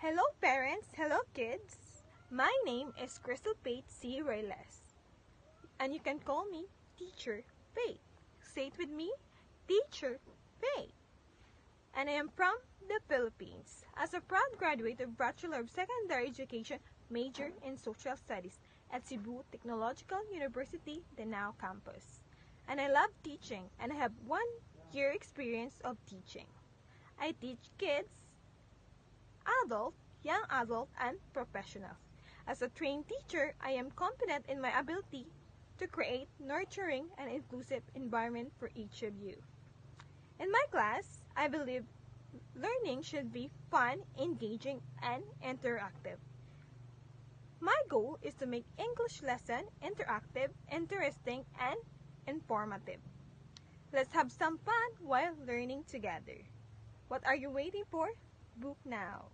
Hello parents, hello kids. My name is Crystal Pate C. Reyes, and you can call me Teacher Pate. Say it with me, Teacher Pate. And I am from the Philippines. As a proud graduate of Bachelor of Secondary Education, major in Social Studies at Cebu Technological University, Danao campus. And I love teaching, and I have 1 year experience of teaching. I teach kids, adult, young adult, and professionals. As a trained teacher, I am confident in my ability to create nurturing and inclusive environment for each of you. In my class, I believe learning should be fun, engaging, and interactive. My goal is to make English lesson interactive, interesting, and informative. Let's have some fun while learning together. What are you waiting for? Book now.